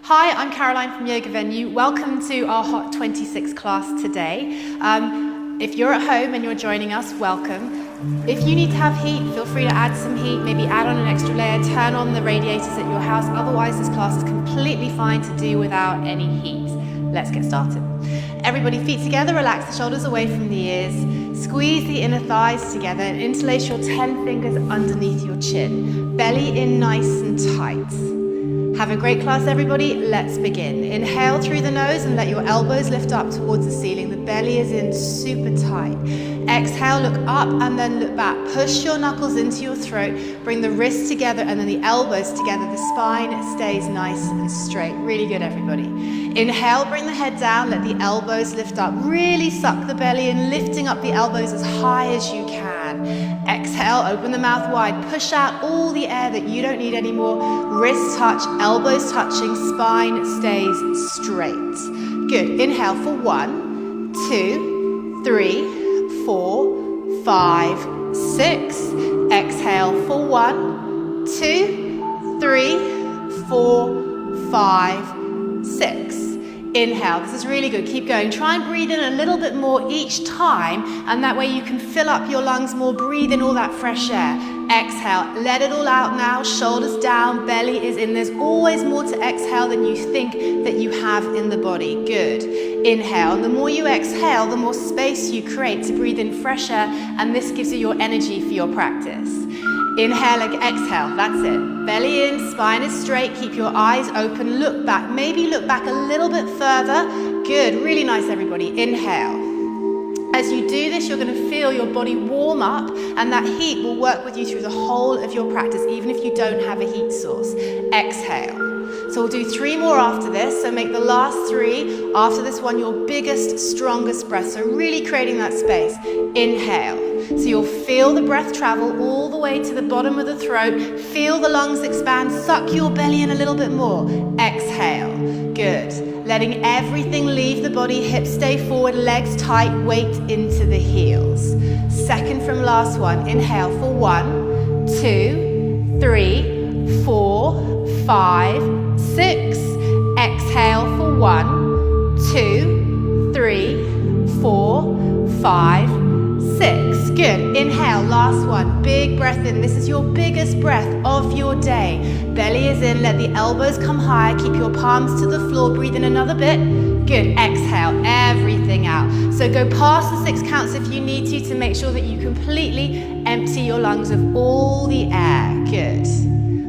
Hi, I'm Caroline from YogaVenue. Welcome to our Hot 26 class today. If you're at home and you're joining us, welcome. If you need to have heat, feel free to add some heat, maybe add on an extra layer, turn on the radiators at your house. Otherwise, this class is completely fine to do without any heat. Let's get started. Everybody, feet together, relax the shoulders away from the ears. Squeeze the inner thighs together and interlace your 10 fingers underneath your chin. Belly in nice and tight. Have a great class, everybody. Let's begin. Inhale through the nose and let your elbows lift up towards the ceiling. The belly is in super tight. Exhale, look up and then look back. Push your knuckles into your throat. Bring the wrists together and then the elbows together. The spine stays nice and straight. Really good, everybody. Inhale, bring the head down. Let the elbows lift up. Really suck the belly in, lifting up the elbows as high as you can. Exhale, open the mouth wide. Push out all the air that you don't need anymore. Wrists touch, elbows touching, spine stays straight. Good. Inhale for 1, 2, 3, 4, 5, 6. Exhale for 1, 2, 3, 4, 5, 6. Inhale. This is really good. Keep going. Try and breathe in a little bit more each time, and that way you can fill up your lungs more. Breathe in all that fresh air. Exhale. Let it all out now. Shoulders down. Belly is in. There's always more to exhale than you think that you have in the body. Good. Inhale. And the more you exhale, the more space you create to breathe in fresh air, and this gives you your energy for your practice. Inhale, exhale, that's it. Belly in, spine is straight, keep your eyes open, look back. Maybe look back a little bit further. Good, really nice, everybody. Inhale. As you do this, you're gonna feel your body warm up, and that heat will work with you through the whole of your practice, even if you don't have a heat source. Exhale. So we'll do 3 more after this, so make the last 3, after this one, your biggest, strongest breath. So really creating that space. Inhale. So you'll feel the breath travel all the way to the bottom of the throat. Feel the lungs expand. Suck your belly in a little bit more. Exhale. Good. Letting everything leave the body. Hips stay forward, legs tight, weight into the heels. Second from last one. Inhale for 1, 2, 3, 4, 5, 6. Exhale for 1, 2, 3, 4, 5, 6. Good. Inhale. Last one. Big breath in. This is your biggest breath of your day. Belly is in. Let the elbows come high. Keep your palms to the floor. Breathe in another bit. Good. Exhale. Everything out. So go past the 6 counts if you need to make sure that you completely empty your lungs of all the air. Good.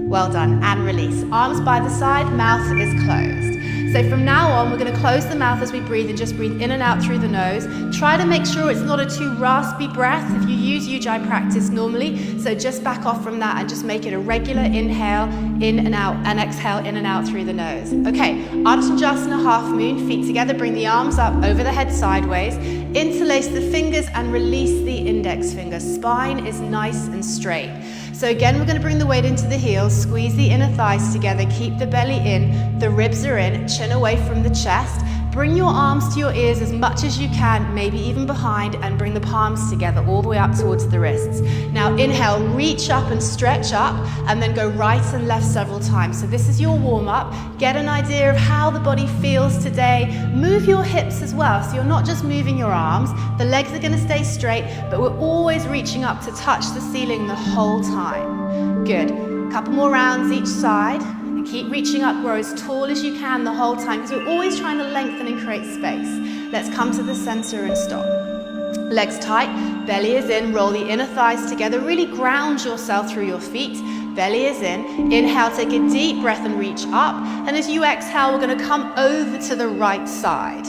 Well done. And release. Arms by the side. Mouth is closed. So from now on, we're going to close the mouth as we breathe and just breathe in and out through the nose. Try to make sure it's not a too raspy breath if you use Ujjayi practice normally. So just back off from that and just make it a regular inhale, in and out, and exhale in and out through the nose. Okay, Ardha Chandrasana, half moon, feet together, bring the arms up over the head sideways. Interlace the fingers and release the index finger. Spine is nice and straight. So again, we're going to bring the weight into the heels, squeeze the inner thighs together, keep the belly in, the ribs are in, chin away from the chest. Bring your arms to your ears as much as you can, maybe even behind, and bring the palms together all the way up towards the wrists. Now inhale, reach up and stretch up, and then go right and left several times. So this is your warm-up. Get an idea of how the body feels today. Move your hips as well, so you're not just moving your arms. The legs are gonna stay straight, but we're always reaching up to touch the ceiling the whole time. Good. A couple more rounds each side. Keep reaching up, grow as tall as you can the whole time, because we're always trying to lengthen and create space. Let's come to the center and stop. Legs tight, belly is in, roll the inner thighs together, really ground yourself through your feet. Belly is in. Inhale, take a deep breath and reach up. And as you exhale, we're going to come over to the right side.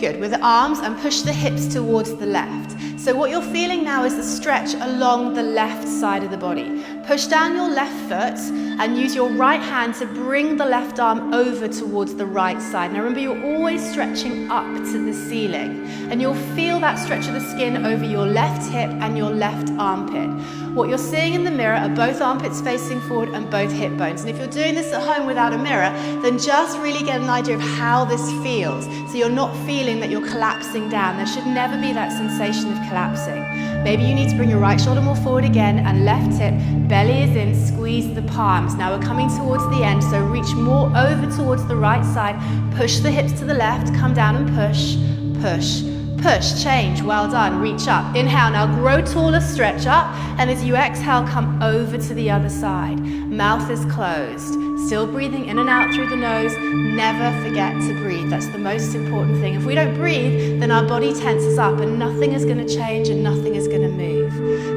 Good. With the arms and push the hips towards the left. So what you're feeling now is the stretch along the left side of the body. Push down your left foot and use your right hand to bring the left arm over towards the right side. Now remember, you're always stretching up to the ceiling, and you'll feel that stretch of the skin over your left hip and your left armpit. What you're seeing in the mirror are both armpits facing forward and both hip bones. And if you're doing this at home without a mirror, then just really get an idea of how this feels. So you're not feeling that you're collapsing down. There should never be that sensation of collapsing. Maybe you need to bring your right shoulder more forward again and left hip. belly is in, squeeze the palms. Now we're coming towards the end, so reach more over towards the right side. Push the hips to the left, come down and push, push, push, change, well done, reach up. Inhale, now grow taller, stretch up, and as you exhale, come over to the other side. Mouth is closed, still breathing in and out through the nose. Never forget to breathe, that's the most important thing. If we don't breathe, then our body tenses up and nothing is gonna change and nothing is gonna move.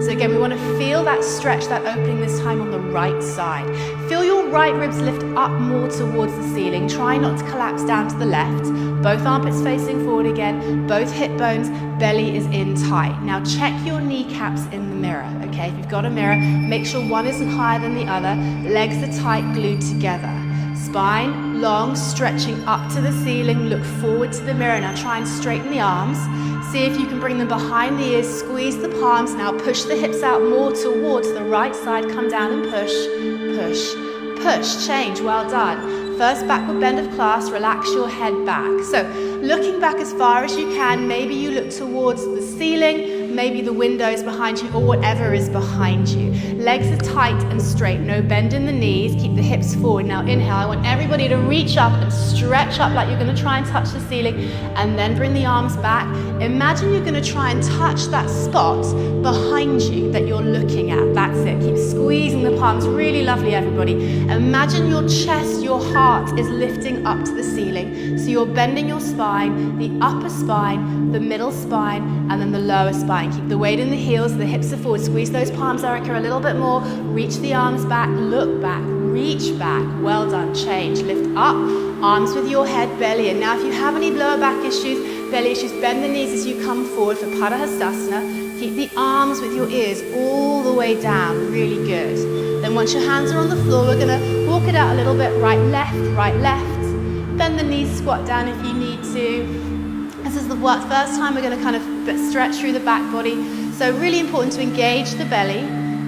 So again, we wanna feel that stretch, that opening this time on the right side. Feel your right ribs lift up more towards the ceiling. Try not to collapse down to the left. Both armpits facing forward again, both hip bones, belly is in tight. Now check your kneecaps in the mirror, okay? If you've got a mirror, make sure one isn't higher than the other. Legs are tight, glued together. Spine long, stretching up to the ceiling. Look forward to the mirror. Now try and straighten the arms. See if you can bring them behind the ears. Squeeze the palms. Now push the hips out more towards the right side. Come down and push, push, push. Change, well done. First backward bend of class, relax your head back. So looking back as far as you can, maybe you look towards the ceiling, maybe the windows behind you or whatever is behind you. Legs are tight and straight, no bend in the knees, keep the hips forward. Now inhale, I want everybody to reach up and stretch up like you're gonna try and touch the ceiling and then bring the arms back. Imagine you're gonna try and touch that spot behind you that you're looking at. That's it, keep squeezing the palms, really lovely everybody. Imagine your chest, your heart is lifting up to the ceiling. So you're bending your spine, the upper spine, the middle spine, and then the lower spine. Keep the weight in the heels, the hips are forward. Squeeze those palms, Erica, a little bit more. Reach the arms back, look back, reach back. Well done, change. Lift up, arms with your head, belly in. Now if you have any lower back issues, belly issues, bend the knees as you come forward for Padahastasana. Keep the arms with your ears all the way down, really good. Then once your hands are on the floor, we're gonna walk it out a little bit, right, left, right, left. Bend the knees, squat down if you need to. This is the first time we're going to kind of stretch through the back body. So really important to engage the belly.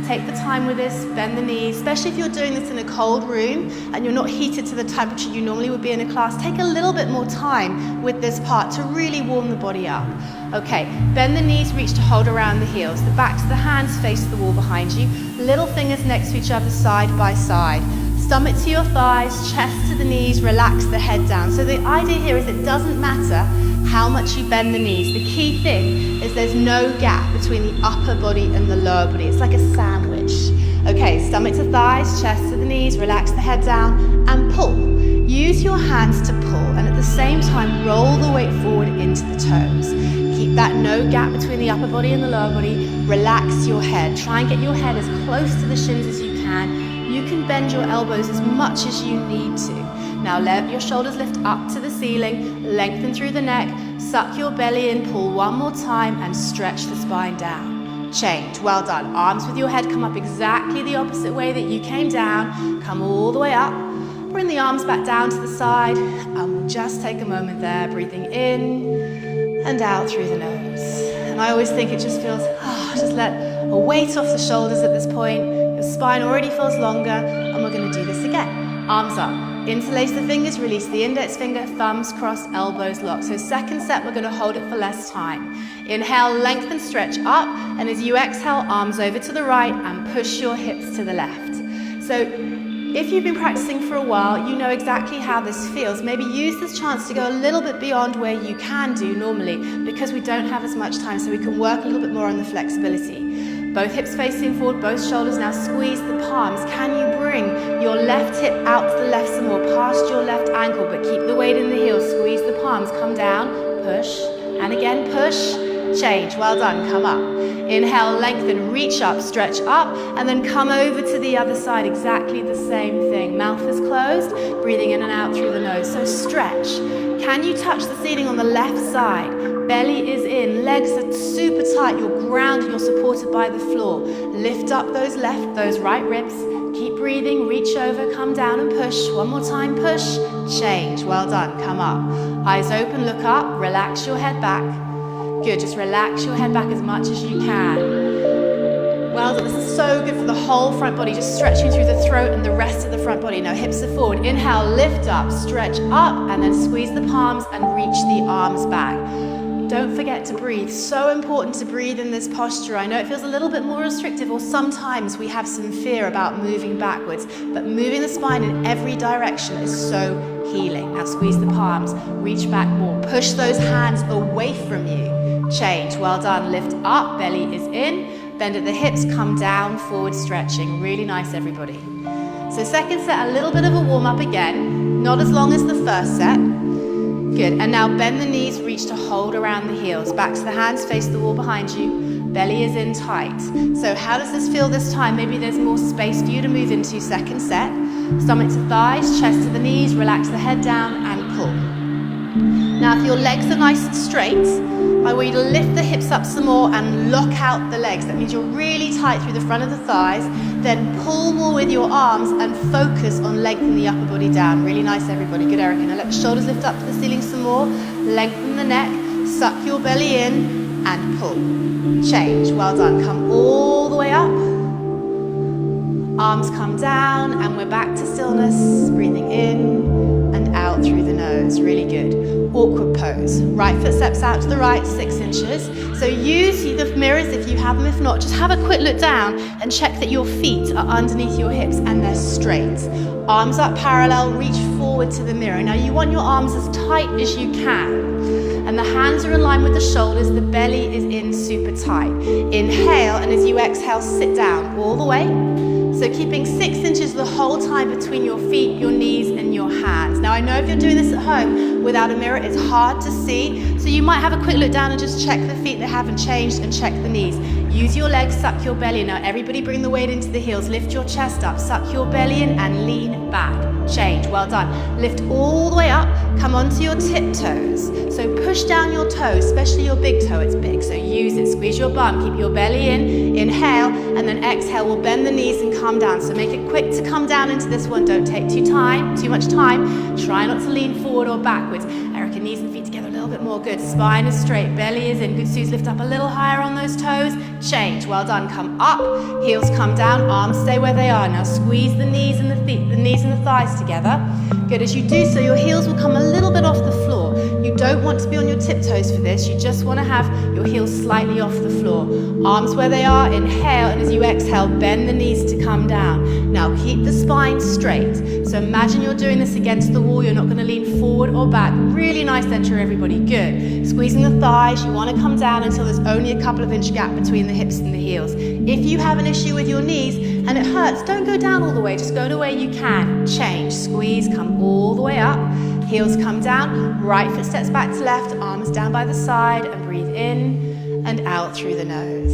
Take the time with this, bend the knees, especially if you're doing this in a cold room and you're not heated to the temperature you normally would be in a class. Take a little bit more time with this part to really warm the body up. Okay, bend the knees, reach to hold around the heels. The backs of the hands face the wall behind you. Little fingers next to each other, side by side. Stomach to your thighs, chest to the knees, relax the head down. So the idea here is it doesn't matter how much you bend the knees. The key thing is there's no gap between the upper body and the lower body. It's like a sandwich. Okay, stomach to thighs, chest to the knees, relax the head down and pull. Use your hands to pull and at the same time roll the weight forward into the toes. Keep that no gap between the upper body and the lower body. Relax your head. Try and get your head as close to the shins as you can. You can bend your elbows as much as you need to. Now let your shoulders lift up to the ceiling, lengthen through the neck, suck your belly in, pull one more time and stretch the spine down. Change, well done. Arms with your head come up exactly the opposite way that you came down. Come all the way up, bring the arms back down to the side and we'll just take a moment there, breathing in and out through the nose. And I always think it just feels, just let a weight off the shoulders at this point. Your spine already feels longer and we're going to do this again. Arms up. Interlace the fingers, release the index finger, thumbs crossed, elbows locked. So second set, we're going to hold it for less time. Inhale, lengthen, stretch up, and as you exhale, arms over to the right and push your hips to the left. So if you've been practicing for a while, you know exactly how this feels. Maybe use this chance to go a little bit beyond where you can do normally because we don't have as much time, so we can work a little bit more on the flexibility. Both hips facing forward, both shoulders. Now squeeze the palms. Can you bring your left hip out to the left some more, past your left ankle, but keep the weight in the heels. Squeeze the palms, come down, push, and again push, change. Well done, come up. Inhale, lengthen, reach up, stretch up, and then come over to the other side. Exactly the same thing. Mouth is closed, breathing in and out through the nose. So stretch. Can you touch the ceiling on the left side? Belly is in, legs are super tight, you're grounded, you're supported by the floor. Lift up those right ribs. Keep breathing, reach over, come down and push. One more time, push, change. Well done, come up. Eyes open, look up, relax your head back. Good, just relax your head back as much as you can. Well done, this is so good for the whole front body, just stretching through the throat and the rest of the front body. Now hips are forward, inhale, lift up, stretch up, and then squeeze the palms and reach the arms back. don't forget to breathe. So important to breathe in this posture. I know it feels a little bit more restrictive, or sometimes we have some fear about moving backwards, but moving the spine in every direction is so healing. Now squeeze the palms, reach back more. Push those hands away from you. Change, well done. Lift up, belly is in. Bend at the hips, come down, forward stretching. Really nice, everybody. So second set, a little bit of a warm up again. Not as long as the first set. Good, and now bend the knees, reach to hold around the heels. Back to the hands, face the wall behind you. Belly is in tight. So how does this feel this time? Maybe there's more space for you to move into second set. Stomach to thighs, chest to the knees, relax the head down and pull. Now if your legs are nice and straight, I want you to lift the hips up some more and lock out the legs. That means you're really tight through the front of the thighs. Then pull more with your arms and focus on lengthening the upper body down. Really nice, everybody. Good, Erica. Now let the shoulders lift up to the ceiling some more. Lengthen the neck, suck your belly in and pull. Change, well done. Come all the way up. Arms come down and we're back to stillness. Breathing in and out through the nose. Really good. Awkward pose. Right foot steps out to the right, 6 inches. So use the mirrors if you have them. If not, just have a quick look down and check that your feet are underneath your hips and they're straight. Arms up parallel, reach forward to the mirror. Now you want your arms as tight as you can. And the hands are in line with the shoulders, the belly is in super tight. Inhale, and as you exhale, sit down all the way. So keeping 6 inches the whole time between your feet, your knees, and your hands. Now I know if you're doing this at home without a mirror, it's hard to see. So you might have a quick look down and just check the feet that haven't changed and check the knees. Use your legs, suck your belly. Now everybody bring the weight into the heels. Lift your chest up, suck your belly in and lean back. Change, well done. Lift all the way up, come onto your tiptoes. So push down your toes, especially your big toe, it's big. So use it, squeeze your bum, keep your belly in, inhale, and then exhale. We'll bend the knees and come down. So make it quick to come down into this one. Don't take too much time. Try not to lean forward or backwards. Erica, knees and feet together a little bit more. Good, spine is straight, belly is in. Good, Suze, lift up a little higher on those toes. Change, well done. Come up, heels come down, arms stay where they are. Now squeeze the knees and the feet, the knees and the thighs together. Good, as you do so, your heels will come a little bit off the floor. You don't want to be on your tiptoes for this. You just want to have your heels slightly off the floor. Arms where they are, inhale, and as you exhale, bend the knees to come down. Now keep the spine straight. So imagine you're doing this against the wall. You're not going to lean forward or back. Really nice center, everybody. Good. Squeezing the thighs. You want to come down until there's only a couple of inch gap between the hips and the heels. If you have an issue with your knees and it hurts, don't go down all the way. Just go to where you can. Change. Squeeze. Come all the way up. Heels come down. Right foot steps back to left. Arms down by the side and breathe in and out through the nose.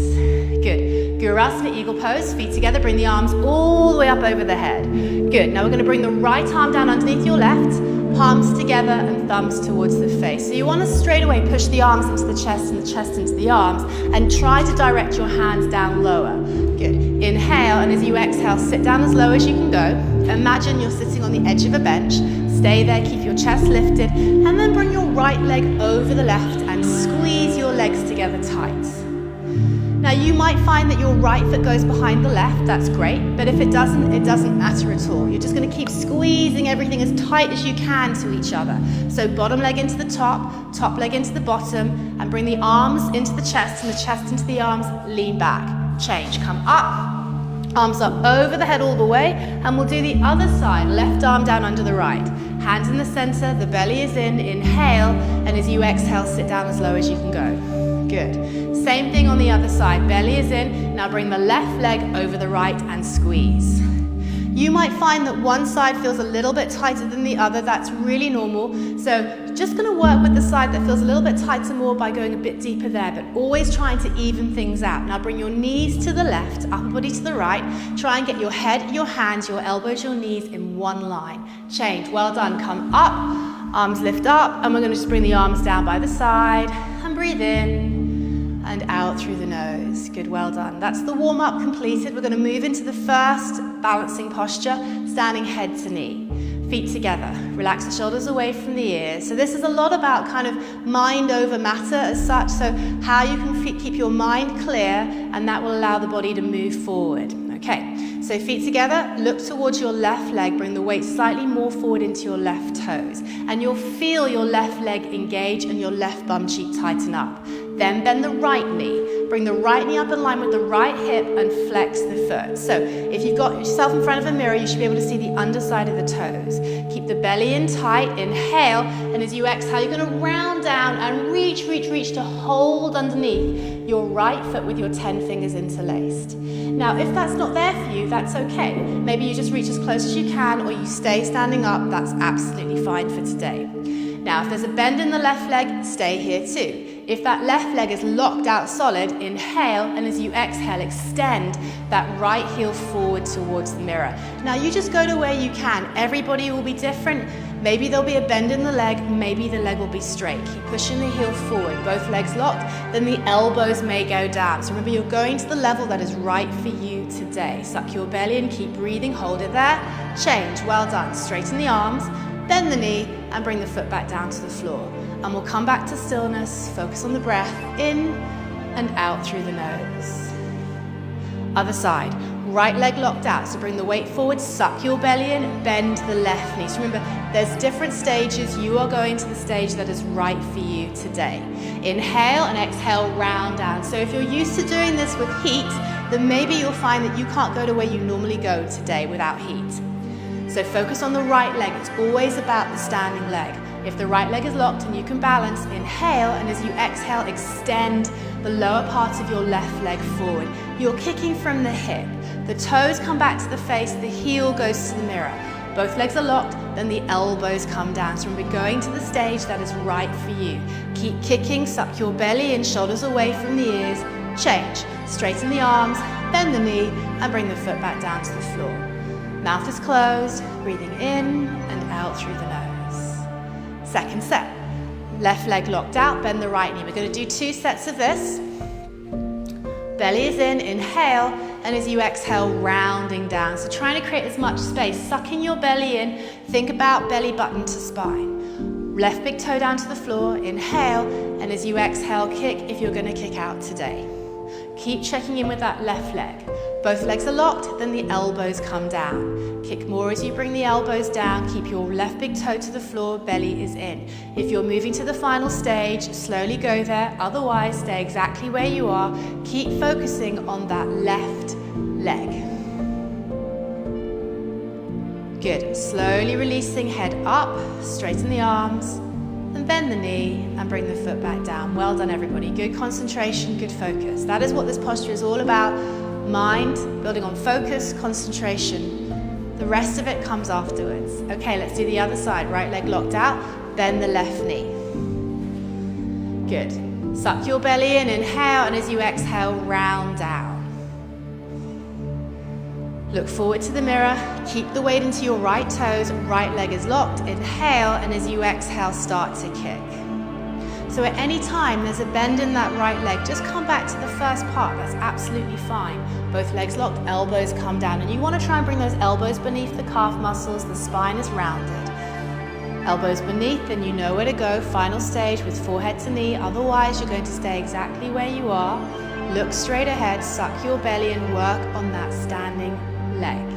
Good. Gurasana, eagle pose. Feet together. Bring the arms all the way up over the head. Good. Now we're going to bring the right arm down underneath your left. Palms together and thumbs towards the face. So you want to straight away push the arms into the chest and the chest into the arms and try to direct your hands down lower. Good. Inhale, and as you exhale, sit down as low as you can go. Imagine you're sitting on the edge of a bench. Stay there, keep your chest lifted, and then bring your right leg over the left and squeeze your legs together tight. Now you might find that your right foot goes behind the left, that's great, but if it doesn't matter at all. You're just going to keep squeezing everything as tight as you can to each other. So bottom leg into the top, top leg into the bottom, and bring the arms into the chest and the chest into the arms, lean back. Change, come up, arms up over the head all the way, and we'll do the other side, left arm down under the right. Hands in the center, the belly is in, inhale, and as you exhale, sit down as low as you can go. Good. Same thing on the other side, belly is in, now bring the left leg over the right and squeeze. You might find that one side feels a little bit tighter than the other, that's really normal. So just gonna work with the side that feels a little bit tighter more by going a bit deeper there, but always trying to even things out. Now bring your knees to the left, upper body to the right. Try and get your head, your hands, your elbows, your knees in one line. Change, well done, come up, arms lift up, and we're gonna just bring the arms down by the side and breathe in and out through the nose. Good, well done. That's the warm-up completed. We're going to move into the first balancing posture, standing head to knee. Feet together. Relax the shoulders away from the ears. So this is a lot about kind of mind over matter as such, so how you can keep your mind clear, and that will allow the body to move forward. Okay, So feet together, look towards your left leg, bring the weight slightly more forward into your left toes. And you'll feel your left leg engage and your left bum cheek tighten up. Then bend the right knee. Bring the right knee up in line with the right hip and flex the foot. So if you've got yourself in front of a mirror, you should be able to see the underside of the toes. Keep the belly in tight, inhale, and as you exhale, you're gonna round down and reach to hold underneath your right foot with your 10 fingers interlaced. Now, if that's not there for you, that's okay. Maybe you just reach as close as you can, or you stay standing up, that's absolutely fine for today. Now, if there's a bend in the left leg, stay here too. If that left leg is locked out solid, inhale, and as you exhale, extend that right heel forward towards the mirror. Now, you just go to where you can. Everybody will be different. Maybe there'll be a bend in the leg, maybe the leg will be straight. Keep pushing the heel forward, both legs locked, then the elbows may go down. So remember, you're going to the level that is right for you today. Suck your belly and keep breathing, hold it there. Change, well done. Straighten the arms, bend the knee, and bring the foot back down to the floor. And we'll come back to stillness, focus on the breath, in and out through the nose. Other side, right leg locked out, so bring the weight forward, suck your belly in, bend the left knee. So remember, there's different stages. You are going to the stage that is right for you today. Inhale and exhale, round down. So if you're used to doing this with heat, then maybe you'll find that you can't go to where you normally go today without heat. So focus on the right leg. It's always about the standing leg. If the right leg is locked and you can balance, inhale, and as you exhale, extend the lower part of your left leg forward. You're kicking from the hip. The toes come back to the face, the heel goes to the mirror. Both legs are locked, then the elbows come down. So remember, going to the stage that is right for you. Keep kicking, suck your belly in, shoulders away from the ears. Change, straighten the arms, bend the knee, and bring the foot back down to the floor. Mouth is closed, breathing in and out through the nose. Second set, left leg locked out, bend the right knee. We're going to do 2 sets of this. Belly is in, inhale, and as you exhale, rounding down. So trying to create as much space, sucking your belly in, think about belly button to spine. Left big toe down to the floor, inhale, and as you exhale, kick if you're going to kick out today. Keep checking in with that left leg. Both legs are locked, then the elbows come down. Kick more as you bring the elbows down. Keep your left big toe to the floor, belly is in. If you're moving to the final stage, slowly go there. Otherwise, stay exactly where you are. Keep focusing on that left leg. Good. Slowly releasing, head up, straighten the arms, and bend the knee and bring the foot back down. Well done, everybody. Good concentration, good focus. That is what this posture is all about. Mind, building on focus, concentration. The rest of it comes afterwards. Okay, let's do the other side. Right leg locked out, bend the left knee. Good. Suck your belly in, inhale, and as you exhale, round down. Look forward to the mirror, keep the weight into your right toes, right leg is locked, inhale, and as you exhale, start to kick. So at any time there's a bend in that right leg, just come back to the first part, that's absolutely fine. Both legs locked, elbows come down, and you want to try and bring those elbows beneath the calf muscles, the spine is rounded. Elbows beneath, then you know where to go, final stage with forehead to knee, otherwise you're going to stay exactly where you are. Look straight ahead, suck your belly and work on that standing leg.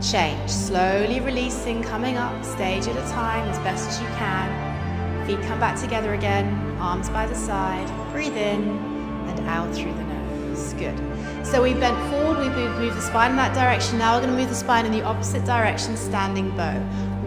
Change, slowly releasing, coming up, stage at a time, as best as you can. Feet come back together again, arms by the side, breathe in and out through the nose. Good. So we bent forward, we moved the spine in that direction. Now we're going to move the spine in the opposite direction, standing bow.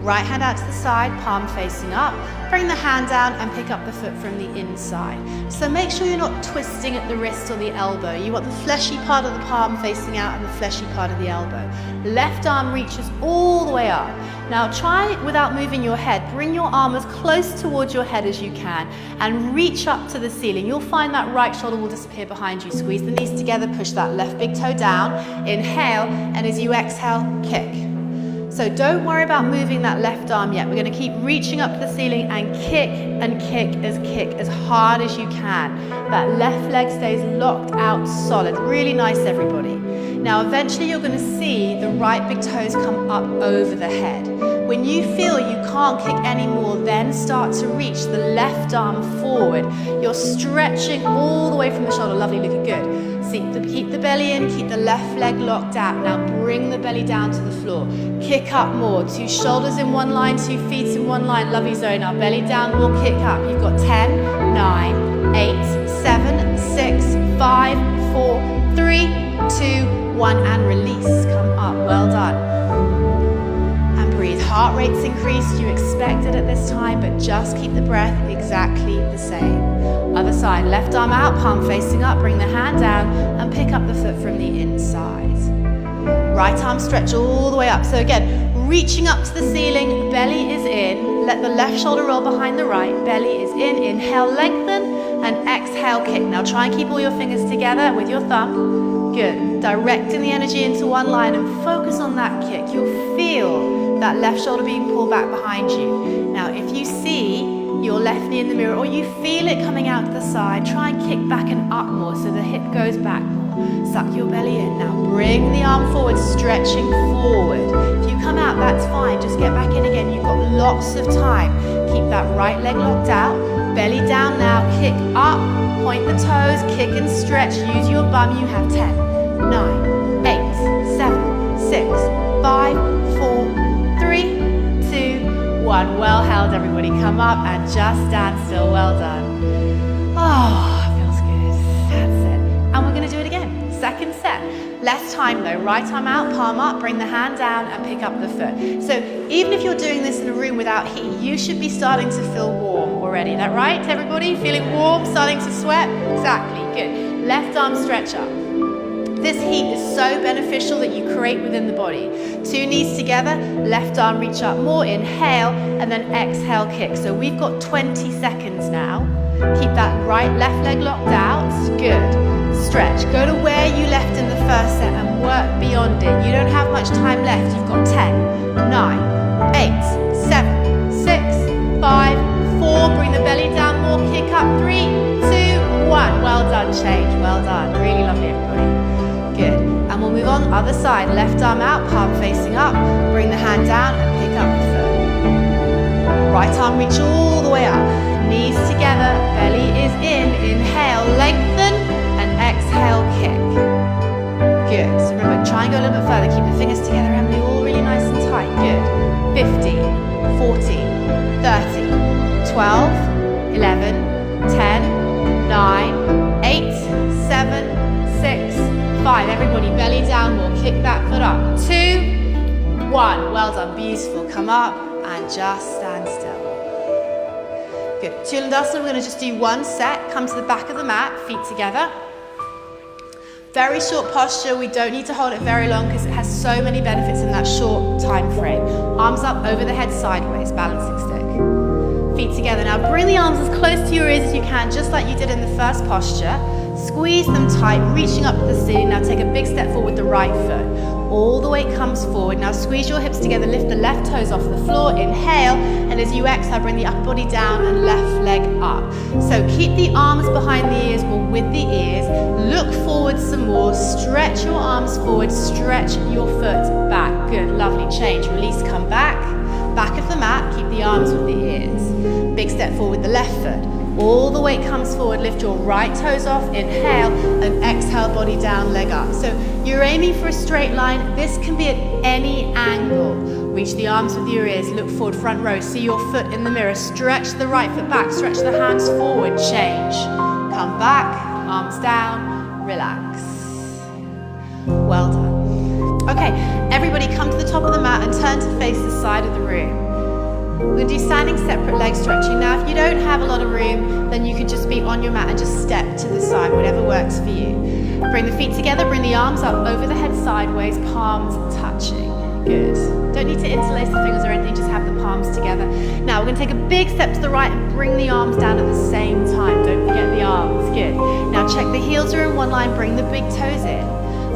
Right hand out to the side, palm facing up. Bring the hand down and pick up the foot from the inside. So make sure you're not twisting at the wrist or the elbow. You want the fleshy part of the palm facing out and the fleshy part of the elbow. Left arm reaches all the way up. Now try without moving your head. Bring your arm as close towards your head as you can and reach up to the ceiling. You'll find that right shoulder will disappear behind you. Squeeze the knees together, push that left big toe down. Inhale, and as you exhale, kick. So don't worry about moving that left arm yet. We're going to keep reaching up to the ceiling and kick as hard as you can. That left leg stays locked out solid. Really nice, everybody. Now eventually you're going to see the right big toes come up over the head. When you feel you can't kick anymore, then start to reach the left arm forward. You're stretching all the way from the shoulder. Lovely, looking good. Keep the belly in, keep the left leg locked out. Now bring the belly down to the floor. Kick up more. 2 shoulders in one line, 2 feet in one line. Lovely zone. Now belly down, more kick up. You've got 10, 9, 8, 7, 6, 5, 4, 3, 2, 1, and release. Come up. Well done. Breathe. Heart rate's increased. You expect it at this time, but just keep the breath exactly the same. Other side. Left arm out, palm facing up. Bring the hand down and pick up the foot from the inside. Right arm stretch all the way up. So again, reaching up to the ceiling. Belly is in. Let the left shoulder roll behind the right. Belly is in. Inhale, lengthen, and exhale, kick. Now try and keep all your fingers together with your thumb. Good. Directing the energy into one line and focus on that kick. You'll feel that left shoulder being pulled back behind you. Now, if you see your left knee in the mirror or you feel it coming out to the side, try and kick back and up more so the hip goes back more. Suck your belly in. Now, bring the arm forward, stretching forward. If you come out, that's fine. Just get back in again. You've got lots of time. Keep that right leg locked out. Belly down now. Kick up. Point the toes. Kick and stretch. Use your bum. You have 10, 9, 8, 7, 6, 5, 4, 3, 2, 1. Well held, everybody. Come up and just stand still. Well done. Oh, feels good. That's it. And we're going to do it again. Second set. Less time though. Right arm out, palm up, bring the hand down and pick up the foot. So even if you're doing this in a room without heat, you should be starting to feel warm already. Is that right, everybody? Feeling warm, starting to sweat? Exactly. Good. Left arm stretch up. This heat is so beneficial that you create within the body. 2 knees together, left arm reach up more, inhale, and then exhale, kick. So we've got 20 seconds now. Keep that left leg locked out. Good. Stretch. Go to where you left in the first set and work beyond it. You don't have much time left. You've got 10, 9, 8, 7, 6, 5, 4. Bring the belly down more, kick up. 3, 2, 1. Well done, change. Well done. Really lovely, everybody. Good. And we'll move on. Other side. Left arm out, palm facing up. Bring the hand down and pick up the foot. Right arm reach all the way up. Knees together. Belly is in. Inhale, lengthen, and exhale, kick. Good. So remember, try and go a little bit further. Keep the fingers together, Emily, all really nice and tight. Good. 50, 40, 30, 12, 11, 10, 9, 8, 7, 6, 5. Everybody, belly down more. Kick that foot up. 2, 1. Well done. Beautiful. Come up and just stand still. Good. Chulandasana, we're going to just do one set. Come to the back of the mat, feet together. Very short posture. We don't need to hold it very long because it has so many benefits in that short time frame. Arms up over the head sideways, balancing stick. Feet together. Now bring the arms as close to your ears as you can, just like you did in the first posture. Squeeze them tight, reaching up to the ceiling. Now take a big step forward with the right foot. All the weight comes forward. Now squeeze your hips together, lift the left toes off the floor, inhale, and as you exhale, bring the upper body down and left leg up. So keep the arms behind the ears or with the ears. Look forward some more, stretch your arms forward, stretch your foot back. Good, lovely, change. Release, come back. Back of the mat, keep the arms with the ears. Big step forward with the left foot. All the weight comes forward, lift your right toes off, inhale, and exhale, body down, leg up. So you're aiming for a straight line. This can be at any angle. Reach the arms with your ears, look forward, front row, see your foot in the mirror, stretch the right foot back, stretch the hands forward, change. Come back, arms down, relax. Well done. Okay, everybody come to the top of the mat and turn to face the side of the room. We're going to do standing separate leg stretching. Now, if you don't have a lot of room, then you can just be on your mat and just step to the side, whatever works for you. Bring the feet together, bring the arms up over the head sideways, palms touching. Good. Don't need to interlace the fingers or anything, just have the palms together. Now, we're going to take a big step to the right and bring the arms down at the same time. Don't forget the arms. Good. Now, check the heels are in one line, bring the big toes in.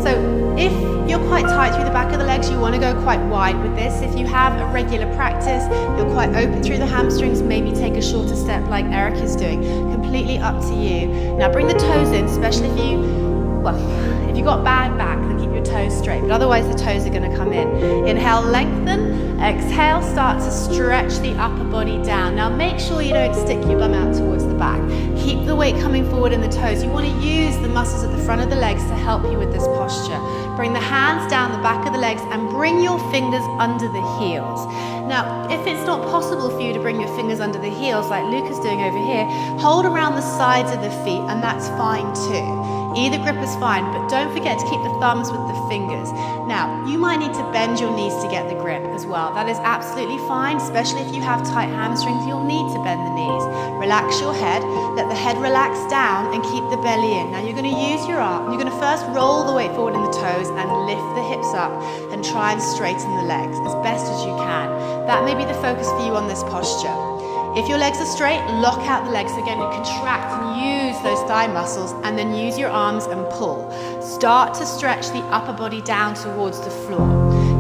So if you're quite tight through the back of the legs, you want to go quite wide with this. If you have a regular practice, you're quite open through the hamstrings, maybe take a shorter step like Eric is doing. Completely up to you. Now bring the toes in, especially if you've got bad back, then keep your toes straight, but otherwise the toes are going to come in. Inhale, lengthen. Exhale, start to stretch the upper body down. Now make sure you don't stick your bum out towards the the back. Keep the weight coming forward in the toes. You want to use the muscles at the front of the legs to help you with this posture. Bring the hands down the back of the legs and bring your fingers under the heels. Now, if it's not possible for you to bring your fingers under the heels like Luca's doing over here, hold around the sides of the feet and that's fine too. Either grip is fine, but don't forget to keep the thumbs with the fingers. Now, you might need to bend your knees to get the grip as well. That is absolutely fine, especially if you have tight hamstrings, you'll need to bend the knees. Relax your head, let the head relax down and keep the belly in. Now you're going to use your arm, you're going to first roll the weight forward in the toes and lift the hips up and try and straighten the legs as best as you can. That may be the focus for you on this posture. If your legs are straight, lock out the legs. So again, you contract and use those thigh muscles and then use your arms and pull. Start to stretch the upper body down towards the floor.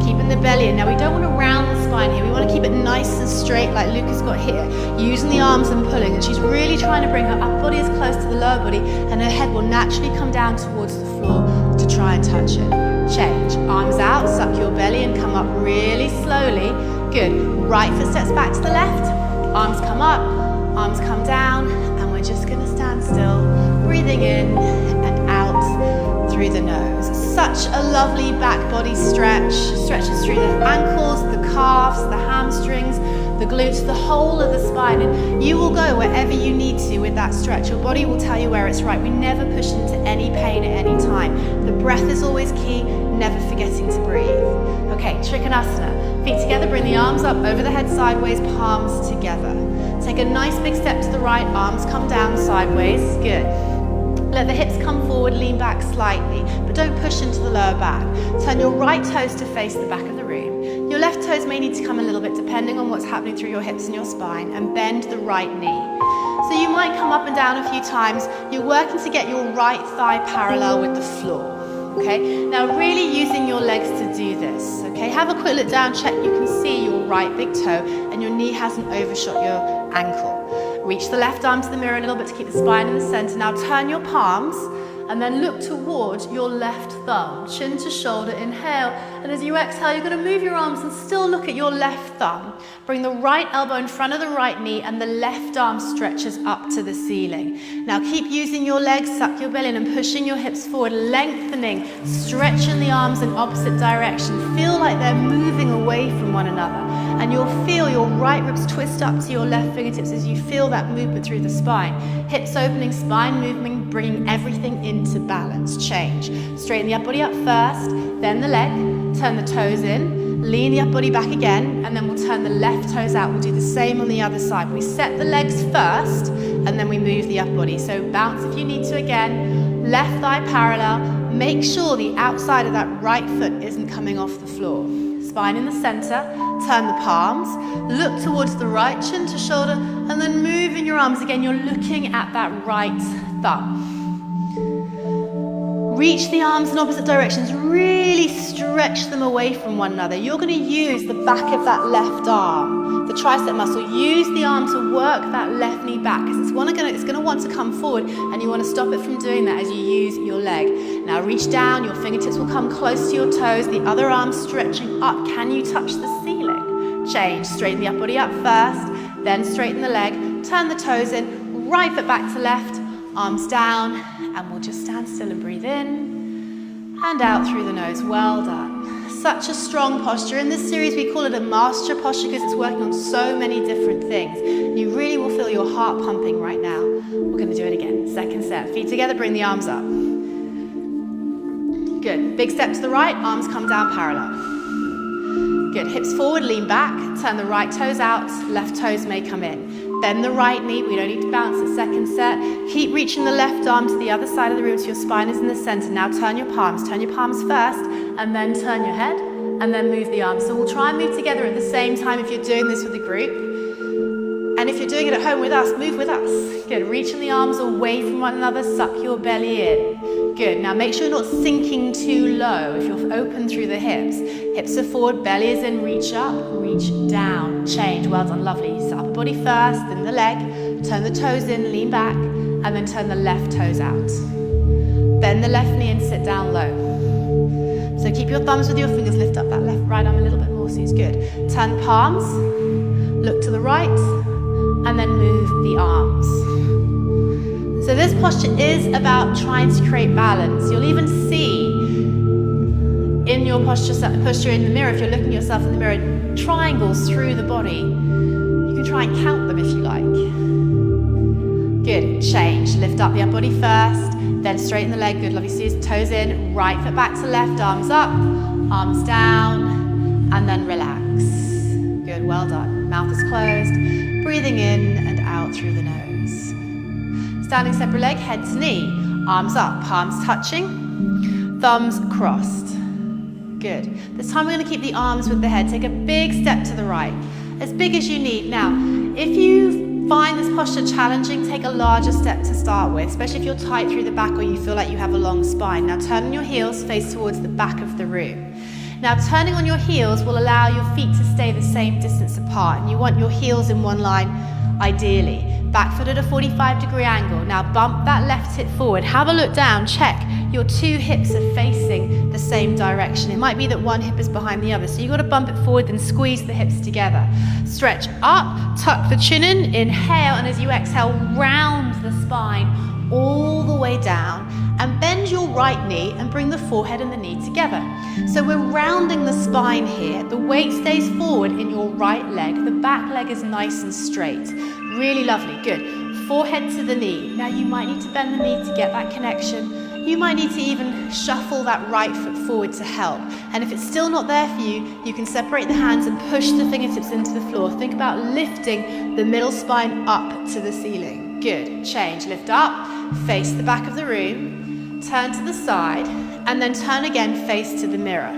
Keeping the belly in. Now we don't want to round the spine here. We want to keep it nice and straight like Luca's got here. Using the arms and pulling. And she's really trying to bring her upper body as close to the lower body and her head will naturally come down towards the floor to try and touch it. Change. Arms out, suck your belly and come up really slowly. Good. Right foot steps back to the left. Arms come up, arms come down, and we're just going to stand still, breathing in and out through the nose. Such a lovely back body stretch. Stretches through the ankles, the calves, the hamstrings, the glutes, the whole of the spine. And you will go wherever you need to with that stretch. Your body will tell you where it's right. We never push into any pain at any time. The breath is always key, never forgetting to breathe. Okay, Trikonasana. Feet together, bring the arms up over the head sideways, palms together. Take a nice big step to the right, arms come down sideways, good. Let the hips come forward, lean back slightly, but don't push into the lower back. Turn your right toes to face the back of the room. Your left toes may need to come a little bit depending on what's happening through your hips and your spine, and bend the right knee. So you might come up and down a few times. You're working to get your right thigh parallel with the floor. Okay, now really using your legs to do this, okay? Have a quick look down, check you can see your right big toe and your knee hasn't overshot your ankle. Reach the left arm to the mirror a little bit to keep the spine in the center. Now turn your palms and then look towards your left thumb, chin to shoulder, inhale. And as you exhale, you're gonna move your arms and still look at your left thumb. Bring the right elbow in front of the right knee and the left arm stretches up to the ceiling. Now keep using your legs, suck your belly in and pushing your hips forward, lengthening, stretching the arms in opposite direction. Feel like they're moving away from one another. And you'll feel your right ribs twist up to your left fingertips as you feel that movement through the spine. Hips opening, spine moving, bringing everything into balance. Change. Straighten the upper body up first, then the leg. Turn the toes in, lean the upper body back again, and then we'll turn the left toes out. We'll do the same on the other side. We set the legs first, and then we move the upper body. So bounce if you need to again. Left thigh parallel. Make sure the outside of that right foot isn't coming off the floor. Spine in the center, turn the palms, look towards the right, chin to shoulder, and then moving your arms again, you're looking at that right thumb. Reach the arms in opposite directions, really stretch them away from one another. You're going to use the back of that left arm, the tricep muscle. Use the arm to work that left knee back because it's going to want to come forward and you want to stop it from doing that as you use your leg. Now reach down, your fingertips will come close to your toes, the other arm stretching up. Can you touch the ceiling? Change, straighten the upper body up first, then straighten the leg, turn the toes in, right foot back to left, arms down, and we'll just stand still and breathe in and out through the nose. Well done. Such a strong posture. In this series, we call it a master posture because it's working on so many different things. You really will feel your heart pumping right now. We're going to do it again. Second set. Feet together, bring the arms up. Good. Big step to the right, arms come down parallel. Good. Hips forward, lean back, turn the right toes out, left toes may come in. Bend the right knee, we don't need to bounce at second set. Keep reaching the left arm to the other side of the room so your spine is in the center. Now turn your palms first, and then turn your head, and then move the arms. So we'll try and move together at the same time if you're doing this with a group. And if you're doing it at home with us, move with us. Good, reaching the arms away from one another, suck your belly in. Good, now make sure you're not sinking too low if you're open through the hips. Hips are forward, belly is in, reach up, reach down, change. Well done, lovely. So upper body first, then the leg, turn the toes in, lean back, and then turn the left toes out. Bend the left knee and sit down low. So keep your thumbs with your fingers, lift up that right arm a little bit more, so it's good. Turn palms, look to the right, and then move the arms. So this posture is about trying to create balance. You'll even see in your posture in the mirror, if you're looking at yourself in the mirror, triangles through the body. You can try and count them if you like. Good, change. Lift up the upper body first, then straighten the leg. Good, lovely. See his toes in, right foot back to left, arms up, arms down, and then relax. Good, well done. Mouth is closed, breathing in and out through the nose. Standing separate leg, head to knee, arms up, palms touching, thumbs crossed. Good. This time we're going to keep the arms with the head. Take a big step to the right, as big as you need. Now, if you find this posture challenging, take a larger step to start with, especially if you're tight through the back or you feel like you have a long spine. Now turn on your heels, face towards the back of the room. Now turning on your heels will allow your feet to stay the same distance apart, and you want your heels in one line ideally. Back foot at a 45-degree angle. Now bump that left hip forward. Have a look down, check your two hips are facing the same direction. It might be that one hip is behind the other, so you've got to bump it forward, then squeeze the hips together. Stretch up, tuck the chin in, inhale, and as you exhale, round the spine all the way down, and bend your right knee and bring the forehead and the knee together. So we're rounding the spine here. The weight stays forward in your right leg. The back leg is nice and straight. Really lovely, good. Forehead to the knee. Now you might need to bend the knee to get that connection. You might need to even shuffle that right foot forward to help. And if it's still not there for you, you can separate the hands and push the fingertips into the floor. Think about lifting the middle spine up to the ceiling. Good, change, lift up, face the back of the room, turn to the side, and then turn again, face to the mirror.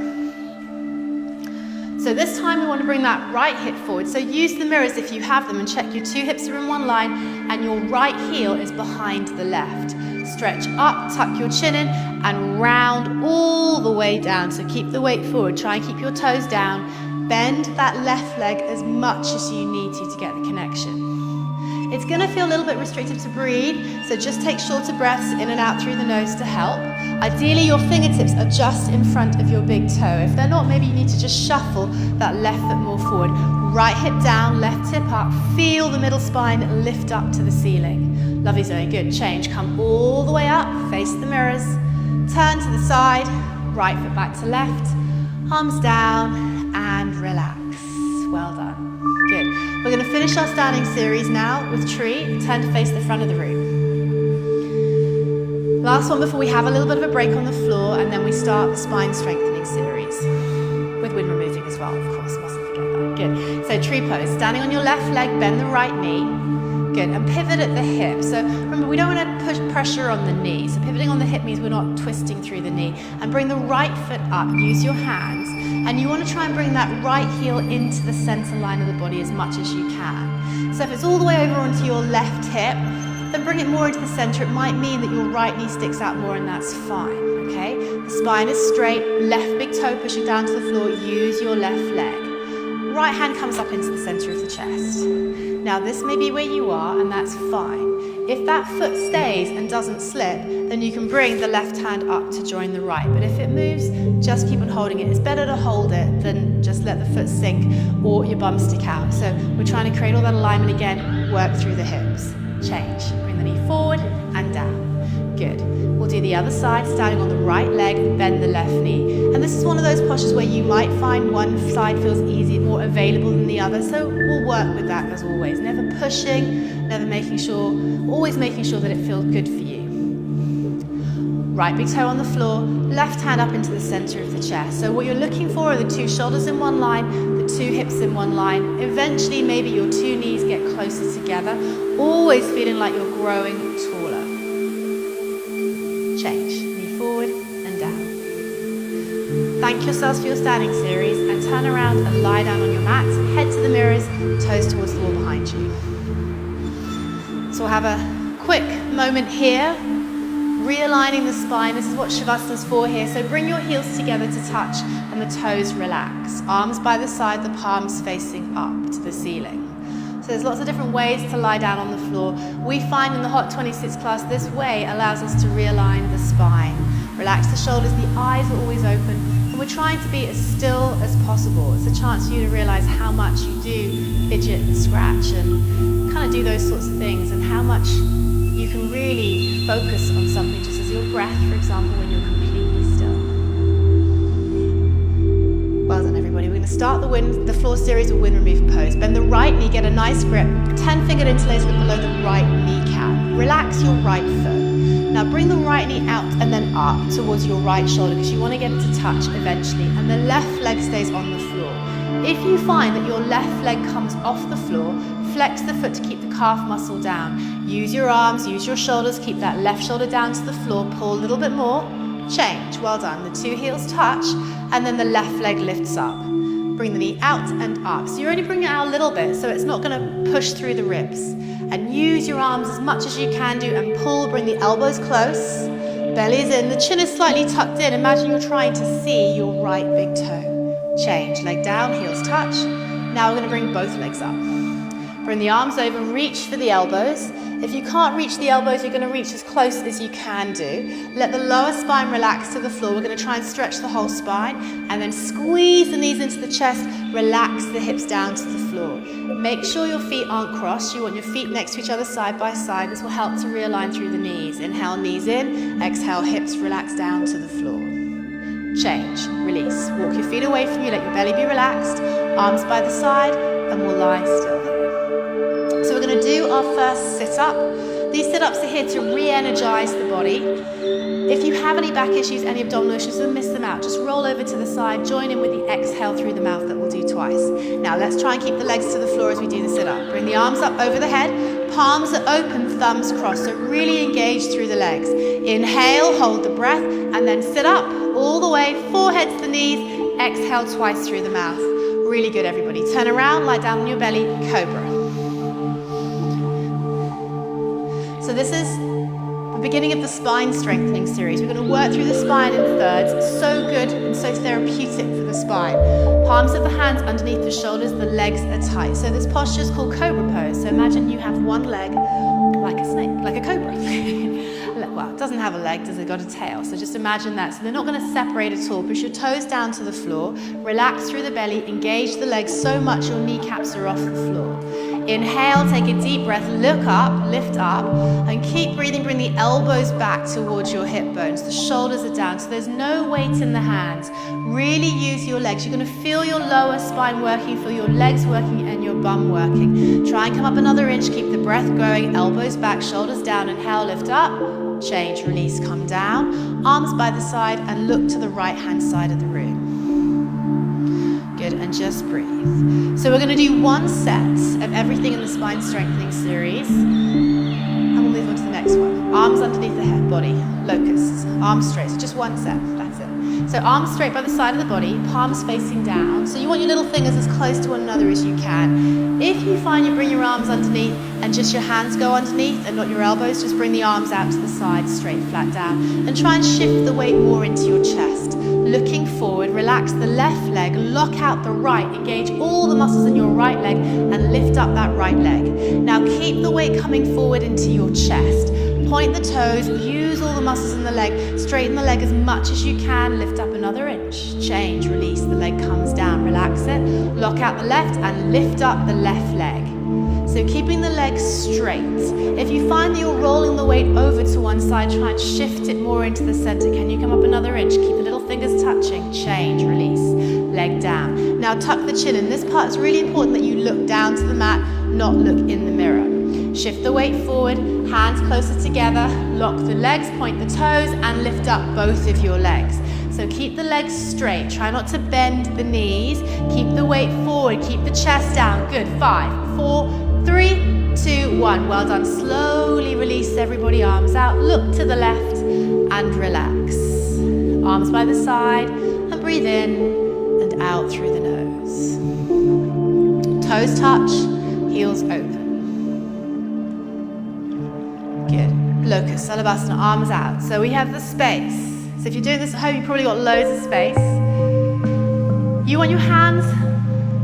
So this time we want to bring that right hip forward. So use the mirrors if you have them and check your two hips are in one line and your right heel is behind the left. Stretch up, tuck your chin in, and round all the way down. So keep the weight forward. Try and keep your toes down. Bend that left leg as much as you need to get the connection. It's going to feel a little bit restricted to breathe, so just take shorter breaths in and out through the nose to help. Ideally, your fingertips are just in front of your big toe. If they're not, maybe you need to just shuffle that left foot more forward. Right hip down, left hip up. Feel the middle spine lift up to the ceiling. Lovely, Zoe. Good. Change. Come all the way up. Face the mirrors. Turn to the side. Right foot back to left. Arms down and relax. Well done. Good. We're going to finish our standing series now with tree. Turn to face the front of the room. Last one before we have a little bit of a break on the floor, and then we start the spine strengthening series with wind removing as well, of course. Mustn't forget that. Good. So tree pose. Standing on your left leg, bend the right knee. Good. And pivot at the hip. So remember, we don't want to push pressure on the knee. So pivoting on the hip means we're not twisting through the knee. And bring the right foot up. Use your hands. And you want to try and bring that right heel into the center line of the body as much as you can. So if it's all the way over onto your left hip, then bring it more into the center. It might mean that your right knee sticks out more, and that's fine, okay? The spine is straight, left big toe pushing down to the floor. Use your left leg. Right hand comes up into the center of the chest. Now this may be where you are, and that's fine. If that foot stays and doesn't slip, then you can bring the left hand up to join the right. But if it moves, just keep on holding it. It's better to hold it than just let the foot sink or your bum stick out. So we're trying to create all that alignment again, work through the hips. Change. Bring the knee forward and down. Good. We'll do the other side, standing on the right leg, bend the left knee. And this is one of those postures where you might find one side feels easy, more available than the other. So we'll work with that as always. Never pushing, never making sure, always making sure that it feels good for you. Right big toe on the floor, left hand up into the center of the chest. So what you're looking for are the two shoulders in one line, the two hips in one line. Eventually, maybe your two knees get closer together, always feeling like you're growing taller. Change, knee forward and down. Thank yourselves for your standing series, and turn around and lie down on your mat, head to the mirrors, toes towards the wall behind you. So we'll have a quick moment here. Realigning the spine. This is what Shavasana is for here. So bring your heels together to touch and the toes relax. Arms by the side, the palms facing up to the ceiling. So there's lots of different ways to lie down on the floor. We find in the Hot 26 class, this way allows us to realign the spine. Relax the shoulders, the eyes are always open. And we're trying to be as still as possible. It's a chance for you to realize how much you do fidget and scratch and kind of do those sorts of things, and how much you can really focus on something, just as your breath, for example, when you're completely still. Well done, everybody. We're going to start the floor series with wind removal pose. Bend the right knee, get a nice grip. 10-fingered interlace grip below the right kneecap. Relax your right foot. Now bring the right knee out and then up towards your right shoulder, because you want to get it to touch eventually, and the left leg stays on the floor. If you find that your left leg comes off the floor, flex the foot to keep the calf muscle down. Use your arms, use your shoulders, keep that left shoulder down to the floor, pull a little bit more, change. Well done. The two heels touch, and then the left leg lifts up. Bring the knee out and up. So you're only bringing it out a little bit, so it's not going to push through the ribs. And use your arms as much as you can do and pull, bring the elbows close, belly's in, the chin is slightly tucked in. Imagine you're trying to see your right big toe. Change, leg down, heels touch. Now we're going to bring both legs up. Bring the arms over, reach for the elbows. If you can't reach the elbows, you're going to reach as close as you can do. Let the lower spine relax to the floor. We're going to try and stretch the whole spine, and then squeeze the knees into the chest, relax the hips down to the floor. Make sure your feet aren't crossed. You want your feet next to each other side by side. This will help to realign through the knees. Inhale, knees in. Exhale, hips relax down to the floor. Change, release. Walk your feet away from you, let your belly be relaxed. Arms by the side, and we'll lie still here. So we're going to do our first sit-up. These sit-ups are here to re-energize the body. If you have any back issues, any abdominal issues, don't miss them out. Just roll over to the side, join in with the exhale through the mouth that we'll do twice. Now let's try and keep the legs to the floor as we do the sit-up. Bring the arms up over the head, palms are open, thumbs crossed, so really engage through the legs. Inhale, hold the breath, and then sit up all the way, forehead to the knees, exhale twice through the mouth. Really good, everybody. Turn around, lie down on your belly, cobra. So this is the beginning of the spine strengthening series. We're going to work through the spine in thirds. It's so good and so therapeutic for the spine. Palms of the hands underneath the shoulders, the legs are tight. So this posture is called cobra pose. So imagine you have one leg like a snake, like a cobra. Well, it doesn't have a leg, does it? Got a tail. So just imagine that. So they're not going to separate at all. Push your toes down to the floor. Relax through the belly. Engage the legs so much your kneecaps are off the floor. Inhale, take a deep breath, look up, lift up, and keep breathing. Bring the elbows back towards your hip bones. The shoulders are down, so there's no weight in the hands. Really use your legs. You're going to feel your lower spine working, feel your legs working, and your bum working. Try and come up another inch, keep the breath going, elbows back, shoulders down. Inhale, lift up, change, release, come down. Arms by the side, and look to the right-hand side of the room. Good, and just breathe. So we're going to do one set of everything in the spine strengthening series, and we'll move on to the next one. Arms underneath the head, body, locusts, arms straight. So just one set, that's it. So arms straight by the side of the body, palms facing down. So you want your little fingers as close to one another as you can. If you find you bring your arms underneath and just your hands go underneath and not your elbows, just bring the arms out to the side, straight, flat down, and try and shift the weight more into your chest. Looking forward, relax the left leg, lock out the right, engage all the muscles in your right leg, and lift up that right leg. Now keep the weight coming forward into your chest. Point the toes, use all the muscles in the leg, straighten the leg as much as you can, lift up another inch, change, release, the leg comes down, relax it, lock out the left and lift up the left leg. So keeping the legs straight. If you find that you're rolling the weight over to one side, try and shift it more into the center. Can you come up another inch? Keep the little fingers touching, change, release, leg down. Now tuck the chin in. This part is really important that you look down to the mat, not look in the mirror. Shift the weight forward, hands closer together, lock the legs, point the toes, and lift up both of your legs. So keep the legs straight, try not to bend the knees, keep the weight forward, keep the chest down. Good, 5, 4, 3, 2, 1. Well done. Slowly release everybody, arms out, look to the left, and relax. Arms by the side, and breathe in and out through the nose. Toes touch, heels open. Good. Locust, Salabhasana, arms out. So we have the space. So if you're doing this at home, you've probably got loads of space. You want your hands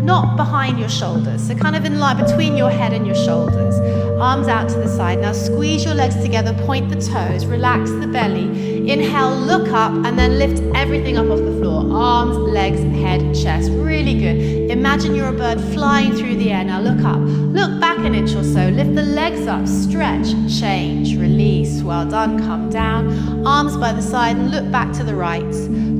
not behind your shoulders, so kind of in line between your head and your shoulders. arms out to the side. Now squeeze your legs together, point the toes, relax the belly. Inhale, look up, and then lift everything up off the floor. Arms, legs, head, chest. Really good. Imagine you're a bird flying through the air. Now look up. Look back an inch or so. Lift the legs up. Stretch, change, release. Well done. Come down. Arms by the side and look back to the right.